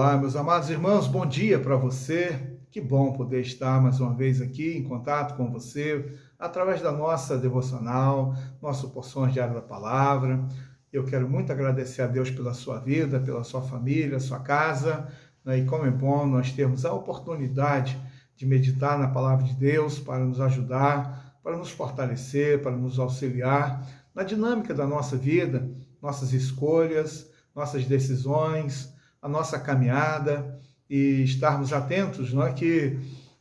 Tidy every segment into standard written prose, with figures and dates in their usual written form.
Olá, meus amados irmãos, bom dia para você. Que bom poder estar mais uma vez aqui em contato com você, através da nossa devocional, nosso Porções Diário da Palavra. Eu quero muito agradecer a Deus pela sua vida, pela sua família, sua casa, né? E como é bom nós termos a oportunidade de meditar na Palavra de Deus para nos ajudar, para nos fortalecer, para nos auxiliar na dinâmica da nossa vida, nossas escolhas, nossas decisões, a nossa caminhada e estarmos atentos, não é, que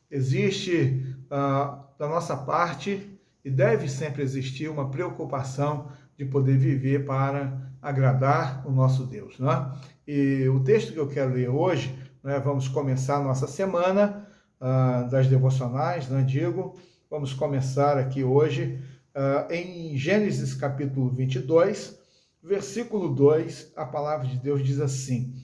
existe da nossa parte e deve sempre existir uma preocupação de poder viver para agradar o nosso Deus, não é? E o texto que eu quero ler hoje, né, vamos começar a nossa semana das devocionais, né, vamos começar aqui hoje em Gênesis capítulo 22, versículo 2, a palavra de Deus diz assim: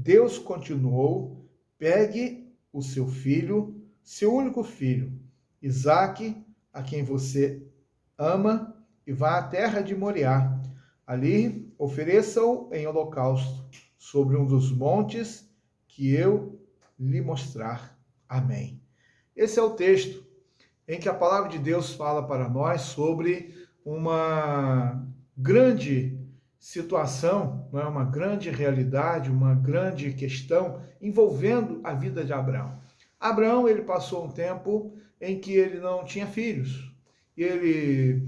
Deus continuou: pegue o seu filho, seu único filho, Isaque, a quem você ama, e vá à terra de Moriá. Ali ofereça-o em holocausto, sobre um dos montes que eu lhe mostrar. Amém. Esse é o texto em que a palavra de Deus fala para nós sobre uma grande situação, não é? Uma grande realidade, uma grande questão envolvendo a vida de Abraão. Abraão, ele passou um tempo em que ele não tinha filhos. Ele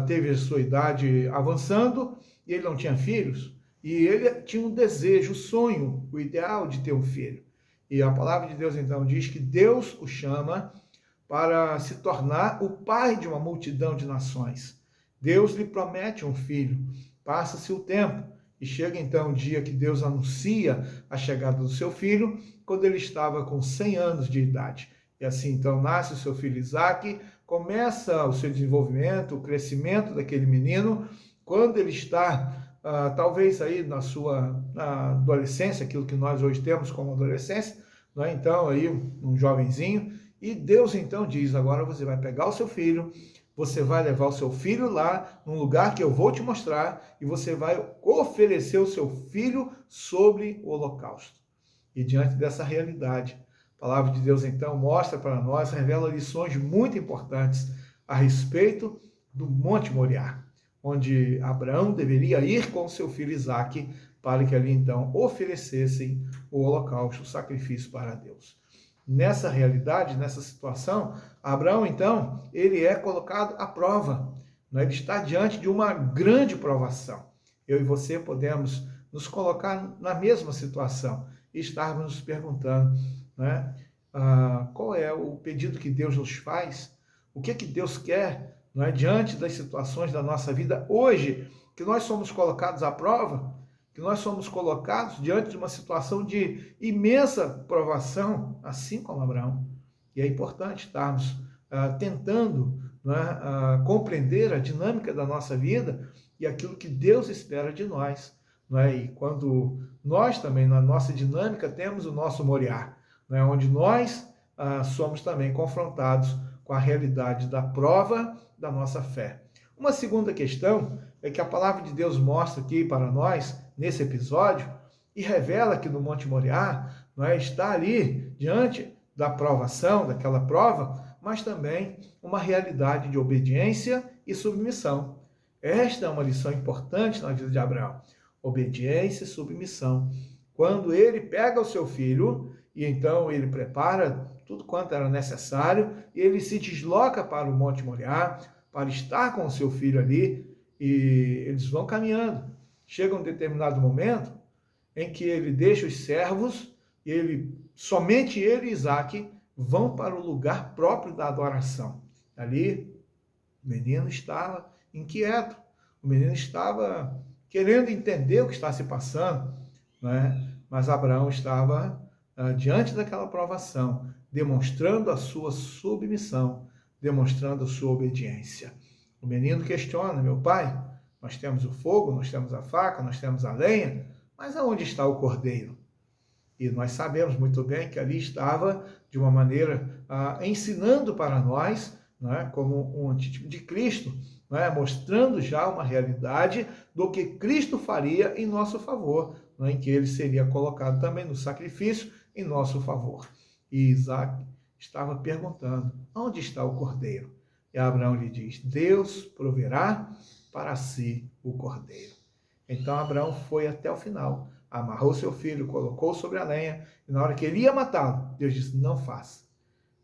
teve a sua idade avançando e ele não tinha filhos. E ele tinha um desejo, um sonho, o ideal de ter um filho. E a palavra de Deus então diz que Deus o chama para se tornar o pai de uma multidão de nações. Deus lhe promete um filho. Passa-se o tempo e chega então o dia que Deus anuncia a chegada do seu filho, quando ele estava com 100 anos de idade. E assim então nasce o seu filho Isaque, começa o seu desenvolvimento, o crescimento daquele menino. Quando ele está, talvez aí na adolescência, aquilo que nós hoje temos como adolescência, não é? Então aí um jovenzinho, e Deus então diz: agora você vai pegar o seu filho, você vai levar o seu filho lá, num lugar que eu vou te mostrar, e você vai oferecer o seu filho sobre o holocausto. E diante dessa realidade, a palavra de Deus então mostra para nós, revela lições muito importantes a respeito do Monte Moriá, onde Abraão deveria ir com seu filho Isaque, para que ali então oferecessem o holocausto, o sacrifício para Deus. Nessa realidade, nessa situação, Abraão, então, ele é colocado à prova. Né? Ele está diante de uma grande provação. Eu e você podemos nos colocar na mesma situação e estarmos nos perguntando, né? Qual é o pedido que Deus nos faz? O que Deus quer, não é? Diante das situações da nossa vida hoje, que nós somos colocados à prova, que nós somos colocados diante de uma situação de imensa provação, assim como Abraão. E é importante estarmos tentando, compreender a dinâmica da nossa vida e aquilo que Deus espera de nós. E quando nós também, na nossa dinâmica, temos o nosso Moriá, onde nós somos também confrontados com a realidade da prova da nossa fé. Uma segunda questão é que a palavra de Deus mostra aqui para nós, nesse episódio, e revela que no Monte Moriá está ali, diante da provação, daquela prova, mas também uma realidade de obediência e submissão. Esta é uma lição importante na vida de Abraão. Obediência e submissão. Quando ele pega o seu filho, e então ele prepara tudo quanto era necessário, e ele se desloca para o Monte Moriá, para estar com o seu filho ali, e eles vão caminhando. Chega um determinado momento em que ele deixa os servos, e somente ele e Isaque vão para o lugar próprio da adoração. Ali, o menino estava inquieto, o menino estava querendo entender o que está se passando, mas Abraão estava diante daquela provação, demonstrando a sua submissão, demonstrando a sua obediência. O menino questiona: meu pai, nós temos o fogo, nós temos a faca, nós temos a lenha, mas aonde está o cordeiro? E nós sabemos muito bem que ali estava, de uma maneira, ensinando para nós não é? Como um antítipo de Cristo, não é? Mostrando já uma realidade do que Cristo faria em nosso favor, não é? Em que ele seria colocado também no sacrifício em nosso favor. E Isaac estava perguntando: onde está o cordeiro? E Abraão lhe diz: Deus proverá para si o cordeiro. Então Abraão foi até o final, amarrou seu filho, colocou sobre a lenha, e na hora que ele ia matá-lo, Deus disse: não faça.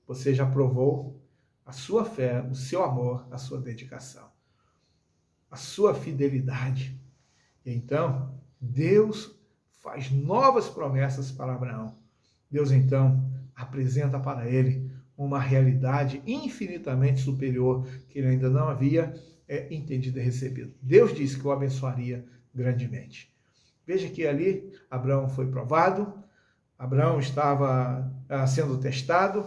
Você já provou a sua fé, o seu amor, a sua dedicação, a sua fidelidade. E então, Deus faz novas promessas para Abraão. Deus então apresenta para ele uma realidade infinitamente superior que ele ainda não havia entendido e recebido. Deus disse que o abençoaria grandemente. Veja que ali Abraão foi provado, Abraão estava sendo testado,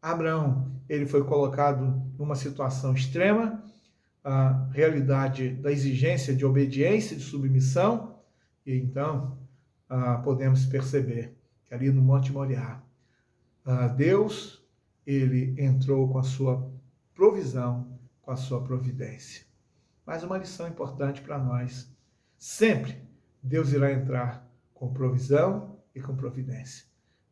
Abraão ele foi colocado numa situação extrema, a realidade da exigência de obediência, de submissão, e então podemos perceber que ali no Monte Moriá, Deus ele entrou com a sua provisão, com a sua providência. Mas uma lição importante para nós: sempre Deus irá entrar com provisão e com providência.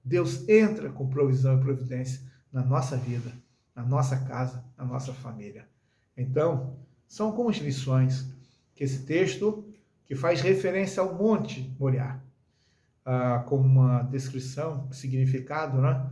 Deus entra com provisão e providência na nossa vida, na nossa casa, na nossa família. Então, são algumas lições que esse texto, que faz referência ao Monte Moriá, com uma descrição, significado, né?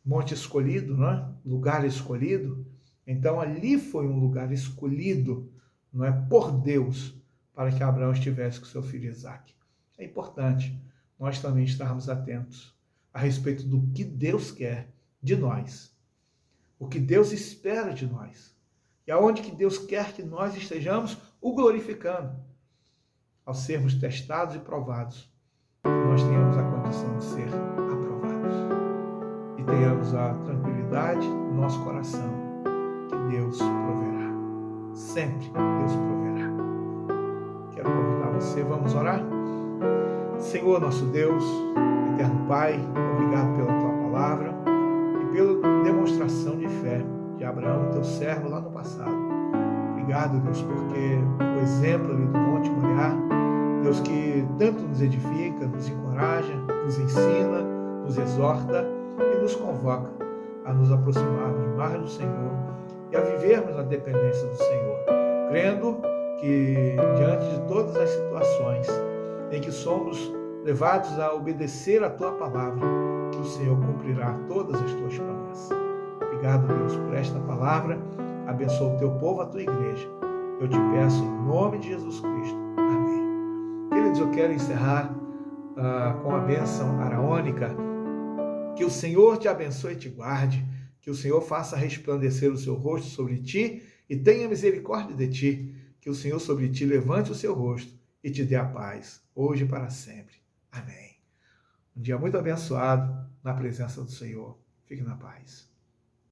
Monte escolhido, né? Lugar escolhido. Então, ali foi um lugar escolhido, não é, por Deus, para que Abraão estivesse com seu filho Isaque. É importante nós também estarmos atentos a respeito do que Deus quer de nós, o que Deus espera de nós, e aonde que Deus quer que nós estejamos o glorificando, ao sermos testados e provados, que nós tenhamos a condição de ser aprovados e tenhamos a tranquilidade no nosso coração que Deus proverá. Sempre Deus proverá. Quero convidar você, vamos orar? Senhor nosso Deus, eterno Pai, obrigado pela Tua palavra e pela demonstração de fé de Abraão, Teu servo, lá no passado. Obrigado, Deus, porque o exemplo ali do Monte Moriá, Deus, que tanto nos edifica, nos encoraja, nos ensina, nos exorta e nos convoca a nos aproximarmos mais do Senhor e a vivermos na dependência do Senhor, crendo que diante de todas as situações em que somos levados a obedecer a Tua palavra, que o Senhor cumprirá todas as Tuas promessas. Obrigado, Deus, por esta palavra. Abençoa o Teu povo, a Tua igreja. Eu te peço em nome de Jesus Cristo. Amém. Queridos, eu quero encerrar com a bênção araônica. Que o Senhor te abençoe e te guarde. Que o Senhor faça resplandecer o seu rosto sobre ti e tenha misericórdia de ti. Que o Senhor sobre ti levante o seu rosto e te dê a paz, hoje e para sempre. Amém. Um dia muito abençoado na presença do Senhor. Fique na paz.